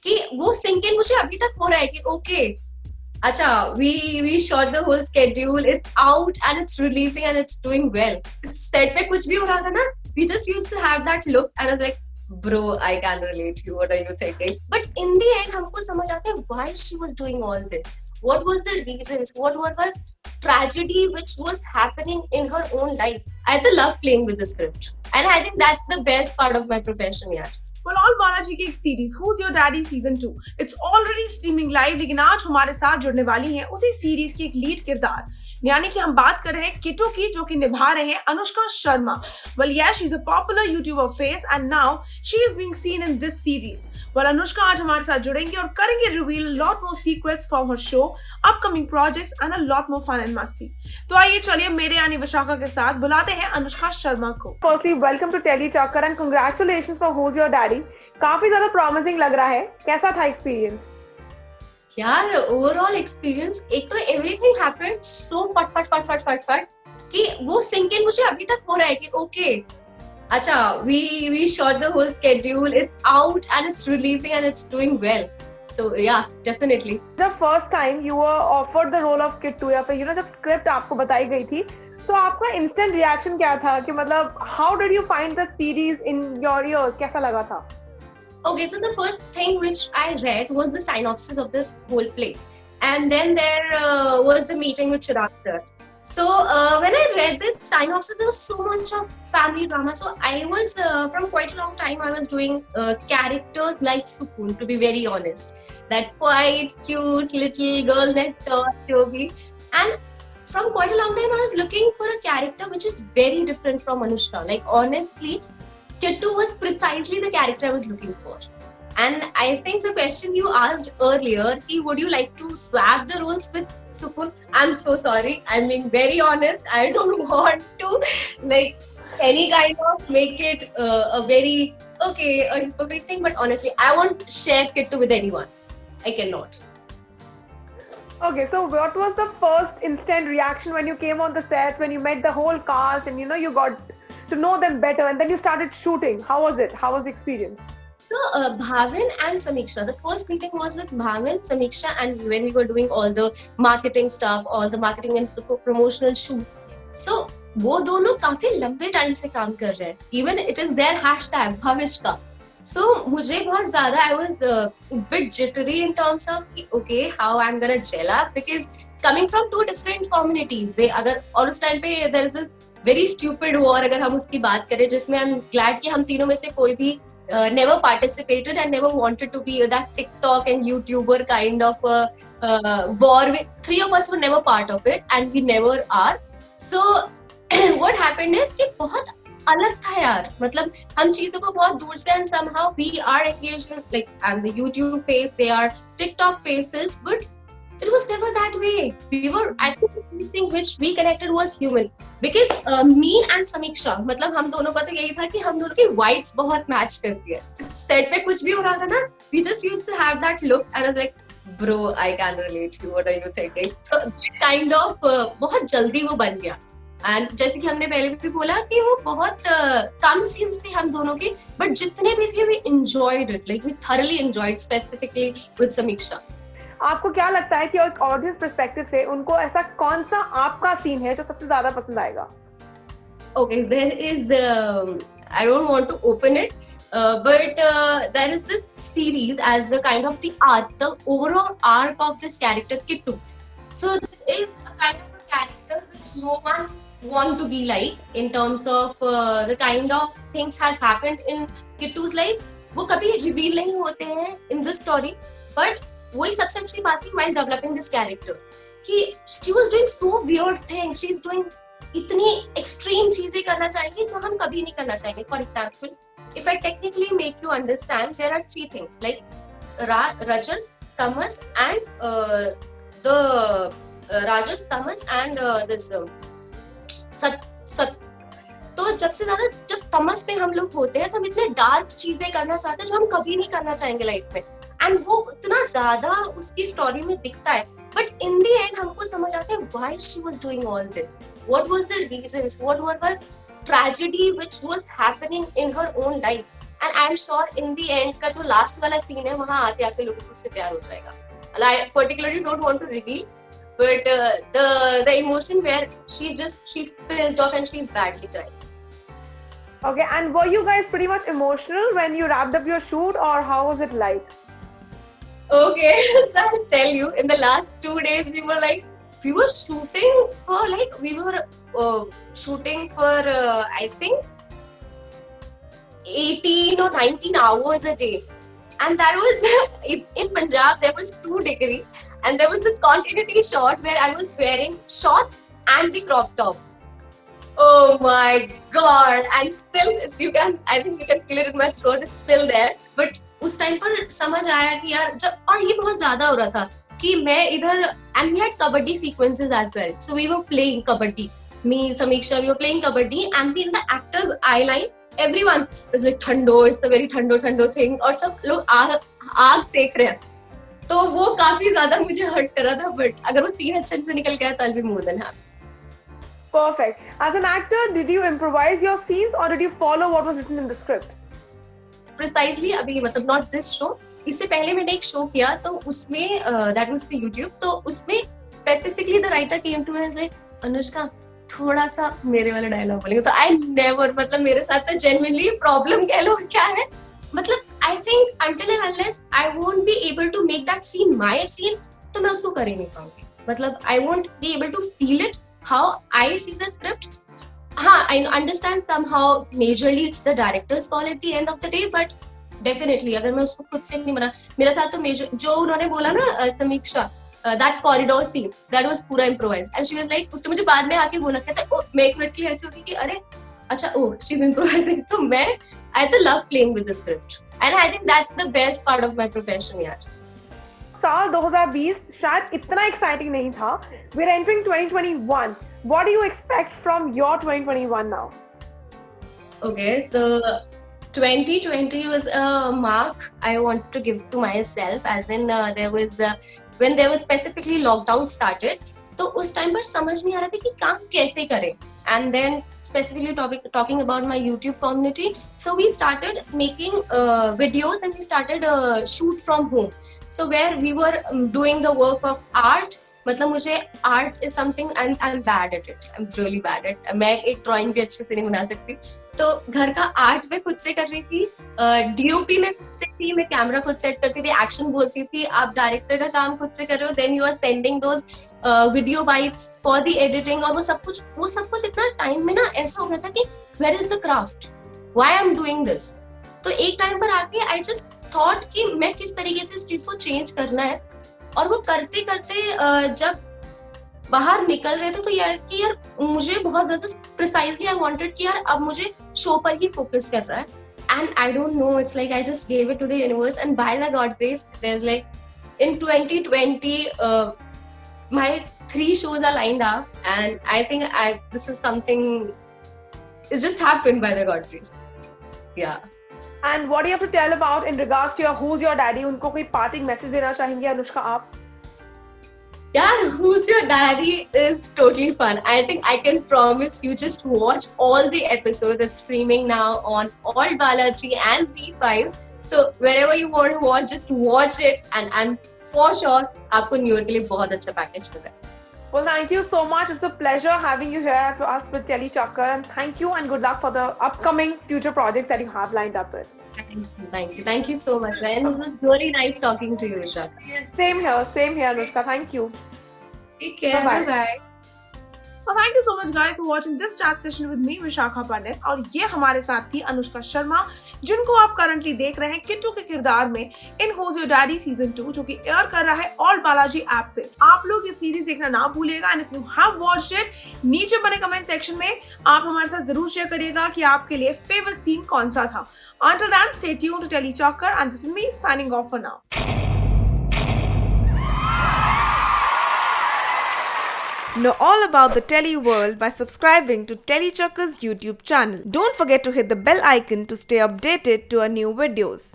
कि वो sink in मुझे अभी तक हो रहा है कि ओके अच्छा we shot the whole schedule, it's out and it's releasing and it's doing well. Set पे कुछ भी हो रहा था ना, we just used to have that look and I was like bro I can relate you, what are you thinking, but in the end हमको समझ आता है why she was doing all this, what was the reasons, what were her tragedy which was happening in her own life. I had to love playing with the script and I think that's the best part of my profession यार. पलाल बालाजी की एक series whose your daddy season 2 it's already streaming live, लेकिन आज हमारे साथ जुड़ने वाली हैं उसी सीरीज की एक लीड किरदार, यानी कि हम बात कर रहे हैं किट्टू की, जो कि निभा रहे हैं Anushka Sharma. Well yes, she is a popular youtuber face and now she is being seen in this series. Well Anushka आज हमारे साथ जुड़ेंगी और करेंगे reveal lot more secrets from her show, upcoming projects and a lot more fun and मस्ती. तो आइए चलिए मेरे यानी विशाखा के साथ बुलाते हैं अनुष्का शर्मा को. Firstly welcome to tele talker and congratulations for who's your daddy. काफी ज्यादा प्रॉमिसिंग लग रहा है, कैसा था एक्सपीरियंस? यार ओवरऑल एक्सपीरियंस, एक तो एवरीथिंग हैपेंड सो फट फट फट फट फट फट कि वो सिंक इन मुझे अभी तक हो रहा है कि ओके अच्छा we shot the whole schedule, it's out and it's releasing and it's doing well. So yeah, definitely. The first time you were offered the role of Kittu या फिर जब स्क्रिप्ट आपको बताई गई थी, तो आपका इंस्टेंट रिएक्शन क्या था कि मतलब how did you find the series in your ears? कैसा लगा था? Okay, so the first thing which I read was the synopsis of this whole play, and then there was the meeting with Chirag sir. So when I read this synopsis, there was so much of family drama. So I was from quite a long time I was doing characters like Sukun, to be very honest, that quiet, cute little girl next door, Chobi, and from quite a long time I was looking for a character which is very different from Anushka. Like honestly, Kittu was precisely the character I was looking for. And I think the question you asked earlier, would you like to swap the roles with Sukun? I'm so sorry. I'm being very honest. I don't want to like any kind of make it a very a hypocrite thing. But honestly, I won't share Kittu with anyone. I cannot. Okay, so what was the first instant reaction when you came on the set, when you met the whole cast and you got to know them better and then you started shooting? How was it? How was the experience? So Bhavin and Samiksha, the first meeting was with Bhavin, Samiksha, and when we were doing all the marketing stuff, all the marketing and promotional shoots. So वो दोनों काफी लंबे time से काम कर रहे हैं. Even it is their hashtag Bhavishka. So मुझे बहुत ज़्यादा I was a bit jittery in terms of कि okay how I'm gonna gel up, because coming from two different communities, they अगर और उस टाइम पे there is this very stupid war अगर हम उसकी बात करें, जिसमें I'm glad कि हम तीनों में से कोई भी never participated and never wanted to be that TikTok and YouTuber kind of war. Three of us were never part of it and we never are. So what happened is कि बहुत अलग था यार, मतलब हम चीजों को बहुत दूर से and somehow we are engaged in, like I'm the YouTube face, they are TikTok faces, but it was never that way. We were actually anything which we connected was human, because me and Samiksha, मतलब हम दोनों का तो यही था कि हम दोनों की vibes बहुत match करती है. Set पे कुछ भी हो रहा था ना, we just used to have that look and I was like, bro, I can relate you. What are you thinking? So kind of बहुत जल्दी वो बन गया. And जैसे कि हमने पहले भी बोला कि वो बहुत कम scenes थे हम दोनों के, but जितने भी थे we enjoyed it. Like we thoroughly enjoyed, specifically with Samiksha. आपको क्या लगता है कि एक ऑडियंस पर्सपेक्टिव से उनको ऐसा कौन सा आपका सीन है जो सबसे ज्यादा पसंद आएगा? Okay, there is I don't want to open it, but there is this series as the kind of the arc, the overall arc of this character Kittu. So this is a kind of a character which no one want to be like in terms of the kind of things has happened in Kittu's life. वो कभी reveal नहीं होते हैं in this story, but वही सबसे अच्छी बात थी while developing this character कि she was doing so weird things, she is doing इतनी extreme चीजें करना चाहेंगे जो हम कभी नहीं करना चाहेंगे. For example, if I technically make you understand, there are three things like Rajas, Tamas and the Rajas, Tamas and this Sat. तो जब से ज्यादा जब तमस पे हम लोग होते हैं तो हम इतने डार्क चीजें करना चाहते हैं जो हम कभी नहीं करना चाहेंगे लाइफ में, एंड वो इतना ज्यादा उसकी स्टोरी में दिखता है. बट इन द एंड हमको समझ आता है why she was doing all this, what was the reasons, what were her tragedy which was happening in her own life. And I am sure in the end का जो last वाला scene है वहां आते आते लोगों को उससे प्यार हो जाएगा. I particularly don't want to reveal, but the emotion where she's pissed off and she's badly crying. Okay, and were you guys pretty much emotional when you wrapped up your shoot, or how was it like? Okay, so I'll tell you, in the last 2 days we were shooting for I think 18 or 19 hours a day. And that was in Punjab, there was 2 degrees, and there was this continuity shot where I was wearing shorts and the crop top. Oh my god! And still, I think you can feel it in my throat. It's still there. But उस time पर समझ आया कि यार जब और ये बहुत ज्यादा हो रहा था कि मैं इधर and we had kabaddi sequences as well. So we were playing kabaddi. Me, Samiksha, we were playing kabaddi, and in the actor's eye line, everyone was like ठंडो, it's a very ठंडो thing, और सब लोग आग सेक रहे हैं. तो वो काफी ज्यादा मुझे हर्ट कर रहा था, बट अगर वो सीन अच्छे से निकल गया तो I'll be more than happy. Perfect. As an actor, did you improvise your scenes or did you follow what was written in the script? Precisely, अभी मतलब not this show. इससे पहले मैंने एक शो किया तो उसमें that was for YouTube. तो उसमें specifically the writer came to me and said, Anushka थोड़ा सा मेरे वाला डायलॉग बोलेंगे. तो आई नेवर, मतलब मेरे साथ तो जेन्युइनली प्रॉब्लम कह लो क्या है, मतलब I think until and unless I won't be able to make that scene my scene, तो मैं उसको कर ही नहीं पाऊंगी. मतलब I won't be able to feel it how I see the script. हाँ, I understand somehow majorly it's the director's call at the end of the day, but definitely अगर मैं उसको खुद से नहीं बना, मेरे साथ तो मेजर जो उन्होंने बोला ना समीक्षा, that corridor scene, that was पूरा improvised, and she was like, उसने मुझे बाद में आके बोला, कहता है मैं एक मिनट के लिए ऐसे होगी कि अरे अच्छा she's improvising. तो मैं I love playing with the script, and I think that's the best part of my profession यार. साल 2020 शायद इतना एक्साइटिंग नहीं था. We're entering 2021. What do you expect from your 2021 now? Okay, so 2020 was a mark I want to give to myself, as in there was when there was specifically lockdown started, तो उस time पर समझ नहीं आ रहा था कि काम कैसे करें. And then specifically talking about my YouTube community, so we started making videos and we started shoot from home. So where we were doing the work of art. मतलब मुझे art is something and I'm bad at it. I'm really bad at it. मैं एक drawing भी अच्छे से नहीं बना सकती. तो घर का आर्ट में खुद से कर रही थी, डीओपी में खुद से थी, मैं कैमरा खुद सेट करती थी, एक्शन बोलती थी. आप डायरेक्टर का काम खुद से कर रहे हो, then you are sending those video bites for the editing, और वो सब कुछ इतना टाइम में ना ऐसा हो रहा था कि where is the craft, why I am doing this. तो एक टाइम पर आके आई जस्ट थॉट कि मैं किस तरीके से इस चीज को चेंज करना है, और वो करते करते जब बाहर निकल रहे थे तो यार मुझे बहुत ज्यादा प्रिसाइजली आई वांटेड कि यार अब मुझे शो पर ही फोकस कर रहा है. And I don't know, it's like I just gave it to the universe, and by the god grace there is like in 2020 my 3 shows are lined up, and I think this is something, it's just happened by the God grace. Yeah. And what do you have to tell about in regards to your Who's Your Daddy? उनको कोई parting message देना चाहेंगे अनुष्का आप? Yeah, Who's Your Daddy is totally fun. I think I can promise you, just watch all the episodes. It's streaming now on All Balaji and Z5. So wherever you want to watch, just watch it, and I'm for sure आपको new year के लिए बहुत अच्छा package मिलेगा. Well, thank you so much. It's a pleasure having you here to us with Telly Chakkar, and thank you and good luck for the upcoming future projects that you have lined up with. Thank you so much, and it was really nice talking to you, Isha. Same here, Anushka. Thank you. Take care. Bye. Well, thank you so much guys for watching this chat session with me, Vishakha Pandit. और ये हमारे साथ थी अनुष्का शर्मा, जिनको आप currently देख रहे हैं किट्टू के किरदार में इन Who's Your Daddy सीजन 2, जो कि एयर कर रहा है ऑल बालाजी ऐप पे. आप लोग ये सीरीज देखना ना भूलिएगा, and if you have watched it, नीचे बने कमेंट सेक्शन में आप हमारे साथ जरूर शेयर करिएगा कि आपके लिए फेवरेट सीन कौन सा था. Until then, stay tuned to Telly Chakkar, and this is me signing off for now. Know all about the Telly world by subscribing to Telly Chakkar's YouTube channel. Don't forget to hit the bell icon to stay updated to our new videos.